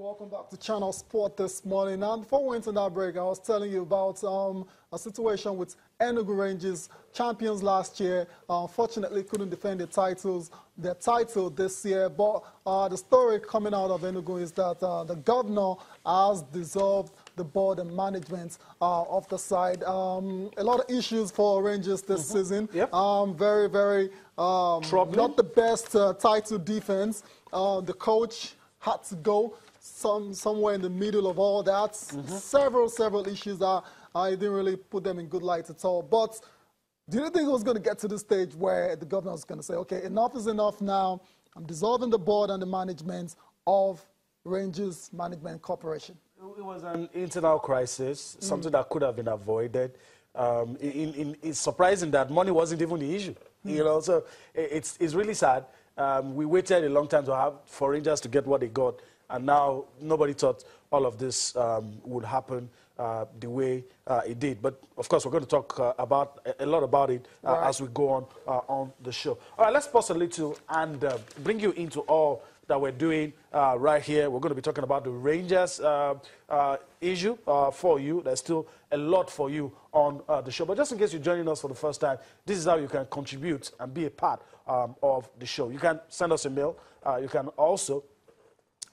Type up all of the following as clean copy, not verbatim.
welcome back to Channel Sport this morning. And before we went on that break, I was telling you about a situation with Enugu Rangers, champions last year. Unfortunately, couldn't defend their title this year. But the story coming out of Enugu is that the governor has dissolved the board and management of the side. A lot of issues for Rangers this season. Yep. Very, very not the best title defense. The coach had to go somewhere in the middle of all that. Several issues that I didn't really put them in good light at all. But do you think it was going to get to the stage where the governor was going to say, okay, enough is enough now. I'm dissolving the board and the management of Rangers Management Corporation? It was an internal crisis, something that could have been avoided. It's surprising that money wasn't even the issue. You know, so it's really sad. We waited a long time for Rangers to get what they got, and now nobody thought all of this would happen the way it did. But of course, we're going to talk a lot about it as we go on the show. All right, let's pause a little and bring you into all that we're doing right here. We're going to be talking about the Rangers issue for you. There's still a lot for you on the show. But just in case you're joining us for the first time, this is how you can contribute and be a part of the show. You can send us a mail. You can also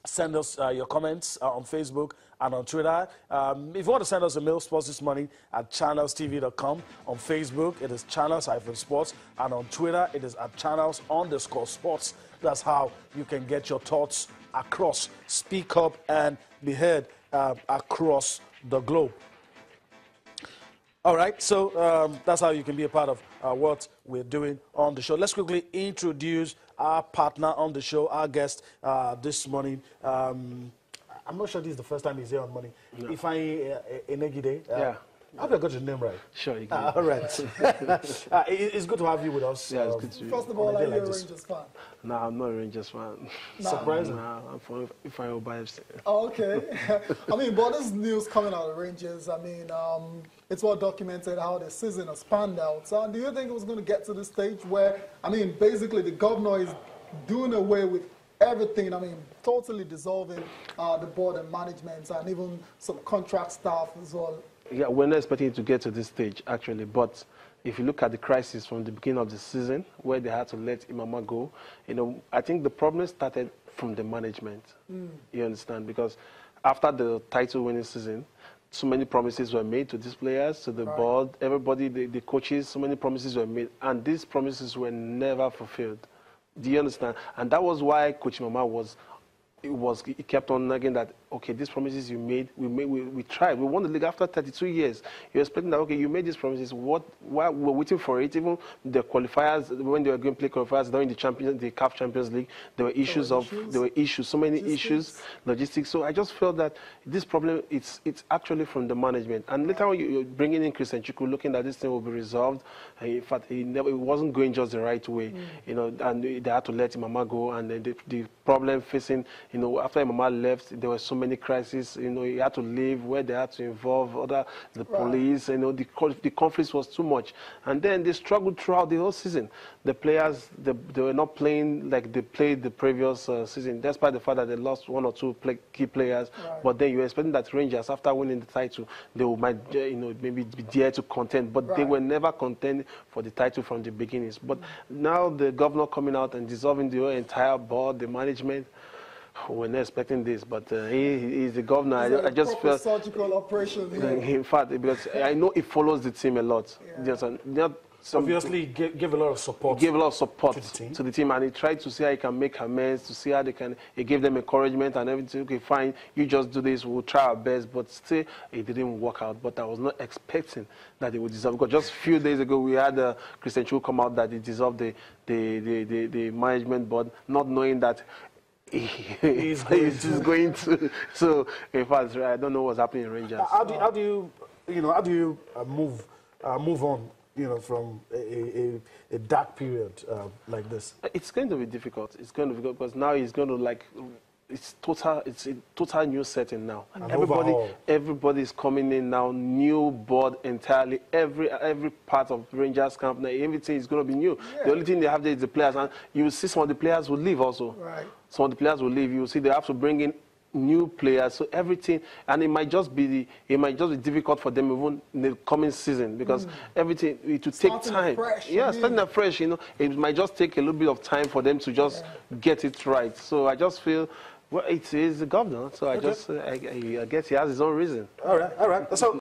send us your comments on Facebook and on Twitter. If you want to send us a mail, sports this morning at channelstv.com. On Facebook, it is channels-sports. And on Twitter, it is at channels_sports. That's how you can get your thoughts across, speak up, and be heard across the globe. All right, so that's how you can be a part of what we're doing on the show. Let's quickly introduce our partner on the show, our guest this morning. I'm not sure this is the first time he's here on Money. No. Ifeanyi Enegide. Yeah. I hope I got your name right. Sure, you can. All right. It's good to have you with us. Yeah, it's good to be. First of all, are you a Rangers fan? No, I'm not a Rangers fan. Surprising. No, I'm from Ifeanyi FC. Oh, okay. I mean, but this news coming out of Rangers, I mean, it's well documented how the season has panned out. So do you think it was going to get to the stage where, I mean, basically the governor is doing away with everything, I mean, totally dissolving the board and management and even some contract staff as well? Yeah, we're not expecting it to get to this stage, actually. But if you look at the crisis from the beginning of the season, where they had to let Imama go, you know, I think the problem started from the management. You understand? Because after the title-winning season, so many promises were made to these players, to the board, everybody, the coaches, so many promises were made, and these promises were never fulfilled. Do you understand? And that was why Coach Imama he kept on nagging that, okay, these promises you made, we tried. We won the league after 32 years. You're expecting that, okay, you made these promises. Why we're waiting for it? Even the qualifiers, when they were going to play qualifiers during the CAF Champions League, there were issues, so many issues, logistics. So I just felt that this problem, it's actually from the management. And later on, you're bringing in Christian Chukwu, looking that this thing will be resolved. In fact, it wasn't going just the right way, you know, and they had to let Imama go. And then the problem facing, you know, after Imama left, there were so many crises. You know, he had to leave, where they had to involve the police. You know, the conflict was too much. And then they struggled throughout the whole season. The players, they were not playing like they played the previous season, despite the fact that they lost one or two key players. But then you were expecting that Rangers, after winning the title, they might, you know, maybe be there to contend. But they were never contending for the title from the beginnings. But now the governor coming out and dissolving the entire board, the management, we're not expecting this, but he's the governor. I just felt surgical operation. In fact, because I know it follows the team a lot. Obviously, gave a lot of support. He gave a lot of support to the team, and he tried to see how he can make amends, to see how they can. He gave them encouragement and everything. Okay, fine, you just do this. We'll try our best, but still, it didn't work out. But I was not expecting that they would dissolve. Because just a few days ago, we had Christian Chukwu come out that he dissolved the management board, not knowing that he's going to. So, in fact, I don't know what's happening in Rangers. How do you move on? You know, from a dark period like this. It's going to be difficult. It's going to be difficult because now he's going to it's a total new setting now. Everybody is coming in now, new board entirely. Every part of Rangers camp now, everything is going to be new. The only thing they have there is the players, and you will see some of the players will leave also. Some of the players will leave. You will see they have to bring in new players, so everything, and it might just be difficult for them even in the coming season because everything it will take time. Starting afresh, you know, it might just take a little bit of time for them to just get it right. So I just feel, well, it is the governor, so I guess he has his own reason. All right. So